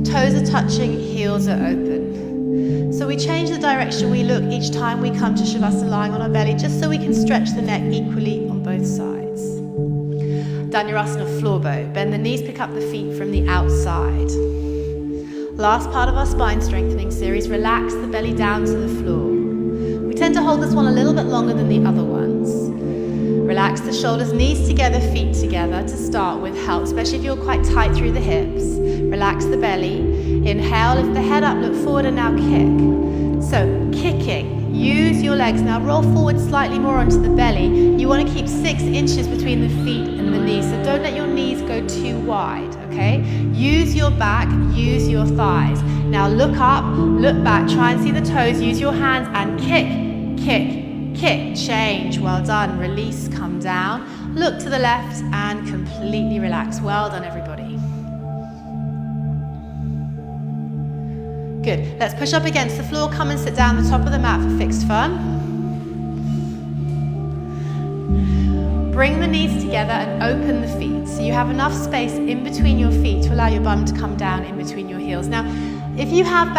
Toes are touching, heels are open. So we change the direction we look each time we come to Shavasana, lying on our belly, just so we can stretch the neck equally on both sides. Dhanurasana floor bow. Bend the knees, pick up the feet from the outside. Last part of our spine strengthening series, relax the belly down to the floor. We tend to hold this one a little bit longer than the other ones. Relax the shoulders, knees together, feet together to start with help, especially if you're quite tight through the hips. Relax the belly. Inhale, lift the head up, look forward and now kick. So kicking, use your legs. Now roll forward slightly more onto the belly. You want to keep 6 inches between the feet and the knees, so don't let your knees go too wide, okay? Use your back, use your thighs. Now look up, look back, try and see the toes, use your hands and kick, kick, kick, change. Well done. Release, come down, look to the left and completely relax. Well done, everybody. Good. Let's push up against the floor. Come and sit down the top of the mat for fixed firm. Bring the knees together and open the feet. So you have enough space in between your feet to allow your bum to come down in between your heels. Now, if you have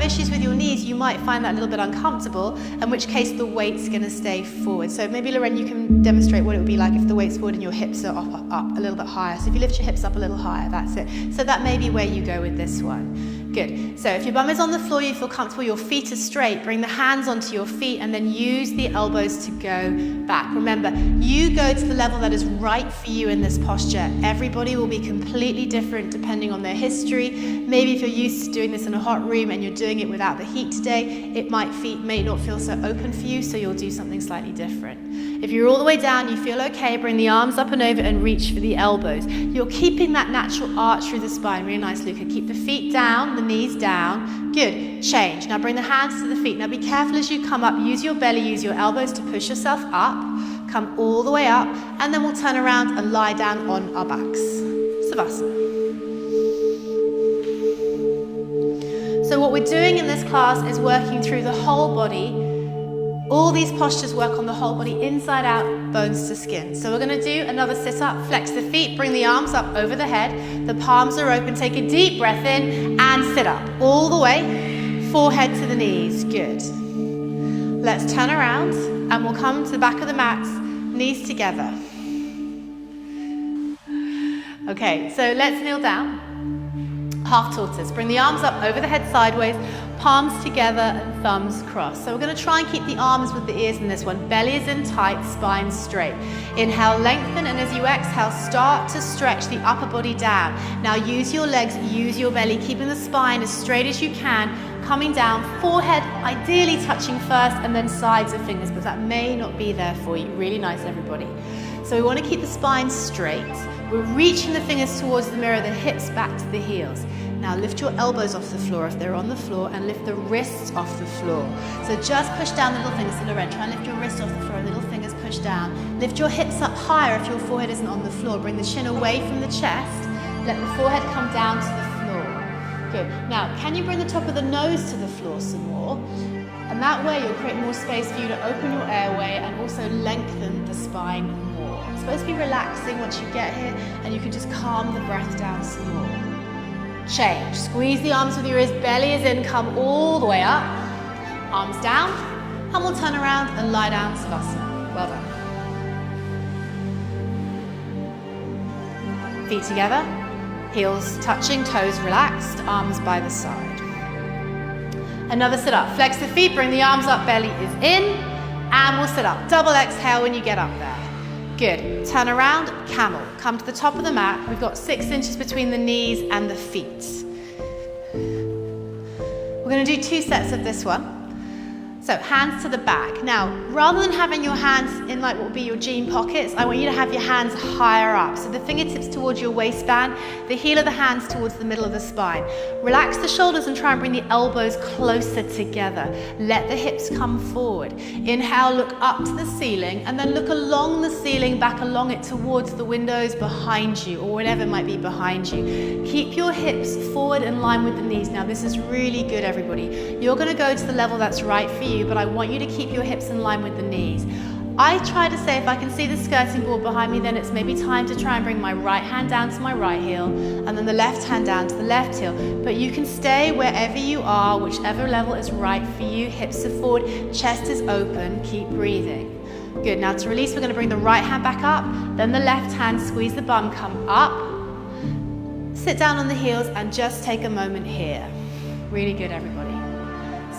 issues with your knees, you might find that a little bit uncomfortable, in which case the weight's going to stay forward. So maybe, Lorraine, you can demonstrate what it would be like if the weight's forward and your hips are up a little bit higher. So if you lift your hips up a little higher, that's it. So that may be where you go with this one. Good. So if your bum is on the floor, you feel comfortable, your feet are straight, bring the hands onto your feet and then use the elbows to go back. Remember, you go to the level that is right for you in this posture. Everybody will be completely different depending on their history. Maybe if you're used to doing this in a hot room and you're doing it without the heat today, it may not feel so open for you, so you'll do something slightly different. If you're all the way down, you feel okay, bring the arms up and over and reach for the elbows. You're keeping that natural arch through the spine. Really nice, Luca. Keep the feet down, the knees down. Good. Change. Now bring the hands to the feet. Now be careful as you come up. Use your belly, use your elbows to push yourself up. Come all the way up, and then we'll turn around and lie down on our backs. Savasana. So what we're doing in this class is working through the whole body. All these postures work on the whole body, inside out, bones to skin. So we're going to do another sit-up. Flex the feet, bring the arms up over the head. The palms are open. Take a deep breath in and sit up all the way. Forehead to the knees. Good. Let's turn around and we'll come to the back of the mats, knees together. Okay, so let's kneel down. Half tortoise. Bring the arms up over the head sideways, palms together and thumbs crossed. So we're going to try and keep the arms with the ears in this one. Belly is in tight, spine straight. Inhale, lengthen, and as you exhale, start to stretch the upper body down. Now use your legs, use your belly, keeping the spine as straight as you can, coming down, forehead ideally touching first and then sides of fingers, but that may not be there for you. Really nice, everybody. So we want to keep the spine straight. We're reaching the fingers towards the mirror, the hips back to the heels. Now lift your elbows off the floor if they're on the floor and lift the wrists off the floor. So just push down the little fingers. So Lorraine, try and lift your wrist off the floor, little fingers push down. Lift your hips up higher if your forehead isn't on the floor. Bring the chin away from the chest. Let the forehead come down to the floor. Good. Now, can you bring the top of the nose to the floor some more? And that way you'll create more space for you to open your airway and also lengthen the spine more. It's supposed to be relaxing once you get here, and you can just calm the breath down some more. Change. Squeeze the arms with your ears, belly is in, come all the way up. Arms down, and we'll turn around and lie down, Savasana. Well done. Feet together, heels touching, toes relaxed, arms by the side. Another sit up. Flex the feet, bring the arms up, belly is in, and we'll sit up. Double exhale when you get up there. Good. Turn around, camel. Come to the top of the mat. We've got 6 inches between the knees and the feet. We're going to do 2 sets of this one. So hands to the back. Now, rather than having your hands in like what would be your jean pockets, I want you to have your hands higher up. So the fingertips towards your waistband, the heel of the hands towards the middle of the spine. Relax the shoulders and try and bring the elbows closer together. Let the hips come forward. Inhale, look up to the ceiling, and then look along the ceiling, back along it towards the windows behind you, or whatever might be behind you. Keep your hips forward in line with the knees. Now this is really good, everybody. You're going to go to the level that's right for you, but I want you to keep your hips in line with the knees. I try to say if I can see the skirting board behind me, then it's maybe time to try and bring my right hand down to my right heel and then the left hand down to the left heel. But you can stay wherever you are, whichever level is right for you. Hips are forward, chest is open, keep breathing. Good, now to release, we're going to bring the right hand back up, then the left hand, squeeze the bum, come up, sit down on the heels and just take a moment here. Really good, everybody.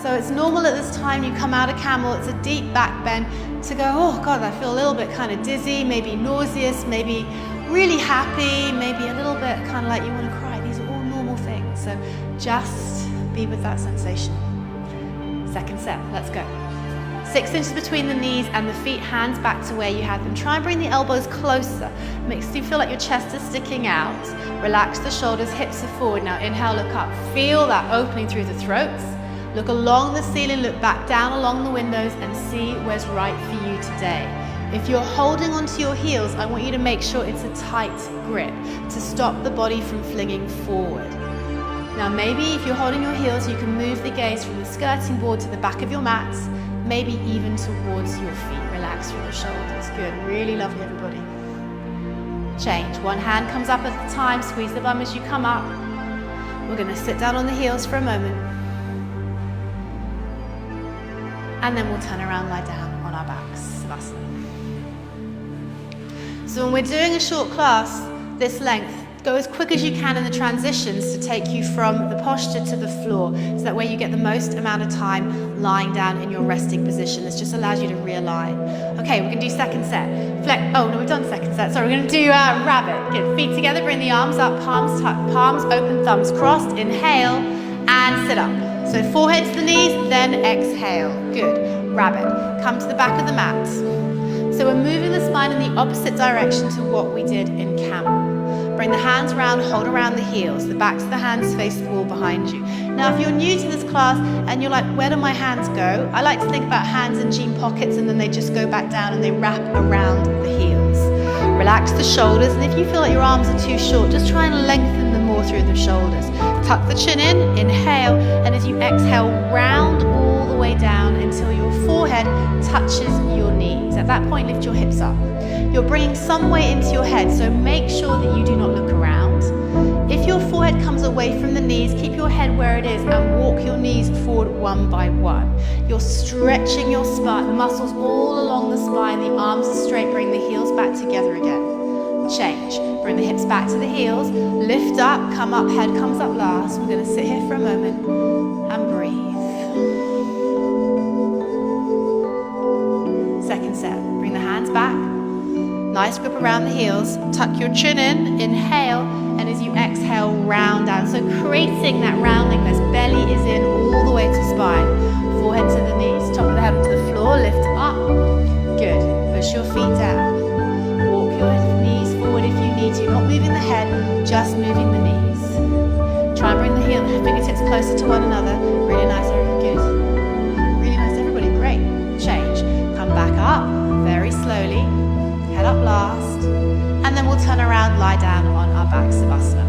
So it's normal at this time you come out of camel, it's a deep back bend, to go, oh God, I feel a little bit kind of dizzy, maybe nauseous, maybe really happy, maybe a little bit kind of like you want to cry. These are all normal things. So just be with that sensation. Second set, let's go. 6 inches between the knees and the feet, hands back to where you had them. Try and bring the elbows closer. Makes you feel like your chest is sticking out. Relax the shoulders, hips are forward. Now inhale, look up. Feel that opening through the throats. Look along the ceiling, look back down along the windows and see where's right for you today. If you're holding onto your heels, I want you to make sure it's a tight grip to stop the body from flinging forward. Now maybe if you're holding your heels, you can move the gaze from the skirting board to the back of your mats, maybe even towards your feet. Relax through the shoulders. Good, really lovely, everybody. Change. One hand comes up at a time, squeeze the bum as you come up. We're going to sit down on the heels for a moment. And then we'll turn around, lie down on our backs, Savasana. So when we're doing a short class this length, go as quick as you can in the transitions to take you from the posture to the floor, so that way you get the most amount of time lying down in your resting position. This just allows you to realign. Okay, we're going to do second set. Oh no, we've done second set. Sorry, we're going to do rabbit. Good, feet together, bring the arms up, palms tucked, palms open, thumbs crossed. Inhale and sit up. So forehead to the knees, then exhale. Good. Rabbit. Come to the back of the mat. So we're moving the spine in the opposite direction to what we did in camel. Bring the hands round, hold around the heels. The backs of the hands face the wall behind you. Now, if you're new to this class and you're like, where do my hands go? I like to think about hands in jean pockets and then they just go back down and they wrap around the heels. Relax the shoulders, and if you feel like your arms are too short, just try and lengthen them more through the shoulders. Tuck the chin in, inhale, and as you exhale, round all the way down until your forehead touches your knees. At that point, lift your hips up. You're bringing some weight into your head, so make sure that you do not look around. If your forehead comes away from the knees, keep your head where it is and walk your knees forward one by one. You're stretching your spine, the muscles all along the spine, the arms are straight, bring the heels back together again. Change. Bring the hips back to the heels, lift up, come up, head comes up last. We're going to sit here for a moment and breathe. Second set. Bring the hands back. Nice grip around the heels. Tuck your chin in, inhale, and as you exhale, round down. So creating that rounding, this belly is in all the way to spine. Forehead to the knees, top of the head onto the floor, lift up. Good. Push your feet down. Walk your knees forward if you need to. Not moving the head, just moving the knees. Try and bring the fingertips closer to one another. Really nice, good. Really nice, everybody, great. Change. Come back up, very slowly. Head up last. And then we'll turn around, lie down on our back, Savasana.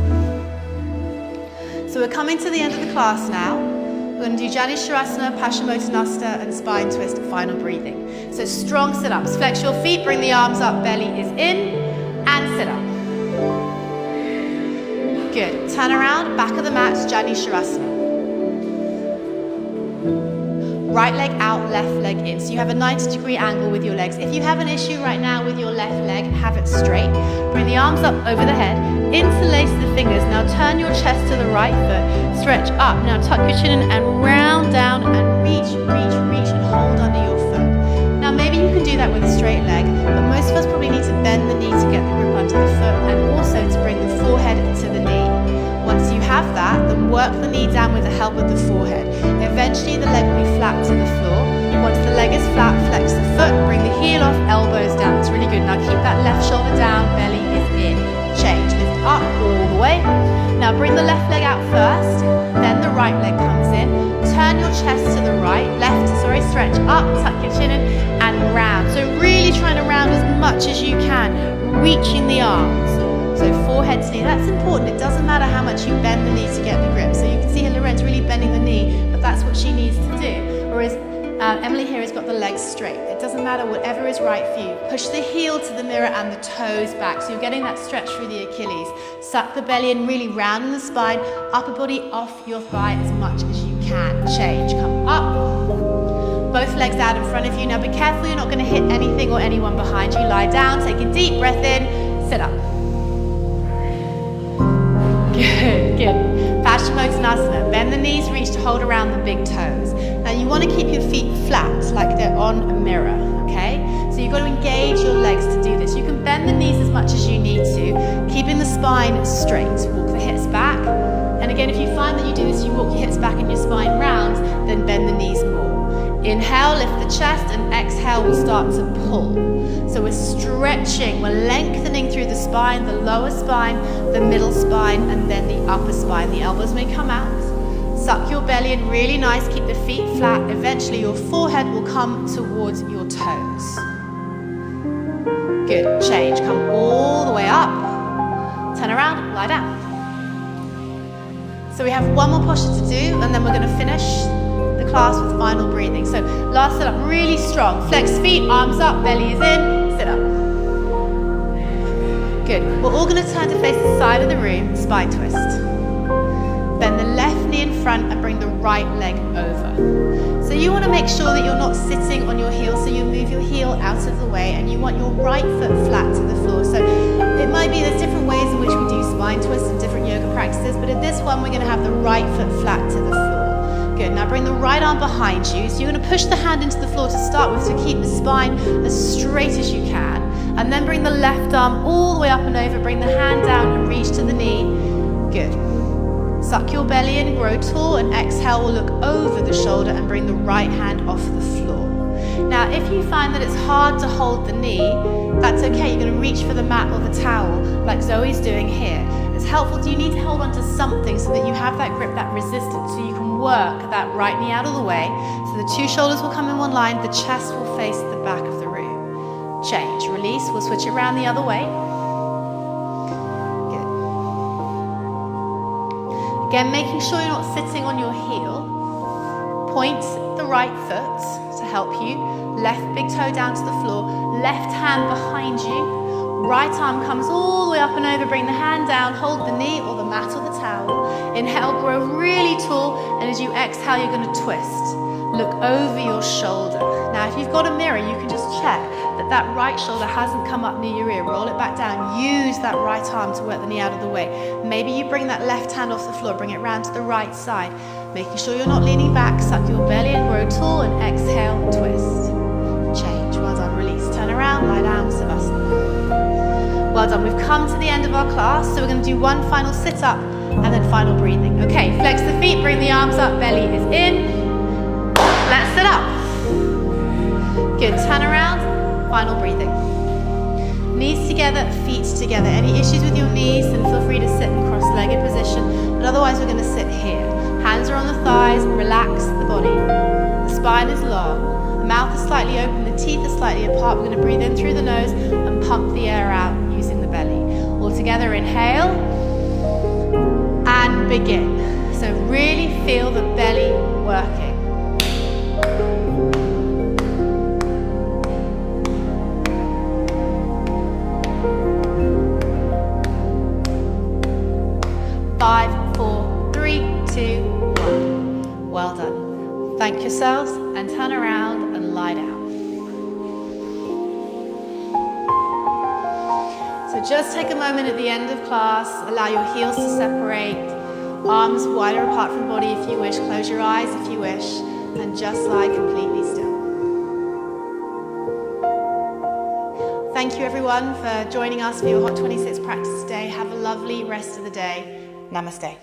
So we're coming to the end of the class now. We're going to do Jani Shavasana, Paschimottanasta, and spine twist, final breathing. So strong sit-ups. Flex your feet, bring the arms up, belly is in, and sit up. Good. Turn around, back of the mat, Jani Shavasana. Right leg out, left leg in. So you have a 90-degree angle with your legs. If you have an issue right now with your left leg, have it straight. Bring the arms up over the head, interlace the fingers. Now turn your chest to the right foot, stretch up. Now tuck your chin in and round down and reach, reach, reach and hold under your foot. Now maybe you can do that with a straight leg, but most of us probably need to bend the knee to get the grip under the foot and also to bring the forehead to the knee. Once you have that, then work the knee down with the help of the forehead. Eventually the leg will be flat to the floor. Once the leg is flat, flex the foot, bring the heel off, elbows down. It's really good. Now keep that left shoulder down, belly is in. Change, lift up all the way. Now bring the left leg out first, then the right leg comes in. Turn your chest to the right, stretch up, tuck your chin in, and round. So really trying to round as much as you can, reaching the arms. So forehead to knee, that's important. It doesn't matter how much you bend the knee to get the grip. So you can see here Loren's really bending the knee, but that's what she needs to do. Whereas Emily here has got the legs straight. It doesn't matter, whatever is right for you. Push the heel to the mirror and the toes back. So you're getting that stretch through the Achilles. Suck the belly in, really rounding the spine. Upper body off your thigh as much as you can. Change, come up. Both legs out in front of you. Now be careful you're not going to hit anything or anyone behind you. Lie down, take a deep breath in, sit up. Good, good. Paschimottanasana. Bend the knees, reach to hold around the big toes. Now you want to keep your feet flat, like they're on a mirror, okay? So you've got to engage your legs to do this. You can bend the knees as much as you need to, keeping the spine straight. Walk the hips back. And again, if you find that you do this, you walk your hips back and your spine round, then bend the knees more. Inhale, lift the chest, and exhale, we'll start to pull. So we're stretching, we're lengthening through the spine, the lower spine, the middle spine, and then the upper spine. The elbows may come out. Suck your belly in really nice, keep the feet flat. Eventually your forehead will come towards your toes. Good, change, come all the way up. Turn around, lie down. So we have one more posture to do, and then we're going to finish the class with final breathing. So last sit up, really strong. Flex feet, arms up, belly is in, sit up. Good. We're all going to turn to face the side of the room, spine twist. Bend the left knee in front and bring the right leg over. So you want to make sure that you're not sitting on your heel, so you move your heel out of the way and you want your right foot flat to the floor. So it might be there's different ways in which we do spine twists and different yoga practices, but in this one we're going to have the right foot flat to the floor. Good. Now bring the right arm behind you. So you're going to push the hand into the floor to start with to keep the spine as straight as you can. And then bring the left arm all the way up and over. Bring the hand down and reach to the knee. Good. Suck your belly in, grow tall, and exhale, we'll look over the shoulder and bring the right hand off the floor. Now, if you find that it's hard to hold the knee, that's okay. You're going to reach for the mat or the towel, like Zoe's doing here. It's helpful. You need to hold on to something so that you have that grip, that resistance, so you can work that right knee out of the way. So the two shoulders will come in one line, the chest will face the back of the room. Change, release, we'll switch it around the other way. Again, making sure you're not sitting on your heel. Point the right foot to help you. Left big toe down to the floor. Left hand behind you. Right arm comes all the way up and over. Bring the hand down. Hold the knee or the mat or the towel. Inhale, grow really tall. And as you exhale, you're going to twist. Look over your shoulder. Now, if you've got a mirror, you can just check that that right shoulder hasn't come up near your ear. Roll it back down. Use that right arm to work the knee out of the way. Maybe you bring that left hand off the floor. Bring it round to the right side. Making sure you're not leaning back. Suck your belly and grow tall. And exhale, twist. Change. Well done. Release. Turn around. Lie down. Savasana. Well done. We've come to the end of our class. So we're going to do one final sit up and then final breathing. Okay, flex the feet. Bring the arms up. Belly is in. Let's sit up. Good, turn around, final breathing. Knees together, feet together. Any issues with your knees, then feel free to sit in cross-legged position, but otherwise we're going to sit here. Hands are on the thighs, relax the body. The spine is long, the mouth is slightly open, the teeth are slightly apart. We're going to breathe in through the nose and pump the air out using the belly. All together, inhale, and begin. So really feel the belly working. Five, 4, 3, 2, 1. Well done. Thank yourselves and turn around and lie down. So just take a moment at the end of class. Allow your heels to separate. Arms wider apart from body if you wish. Close your eyes if you wish. And just lie completely still. Thank you everyone for joining us for your Hot 26 practice today. Have a lovely rest of the day. Namaste.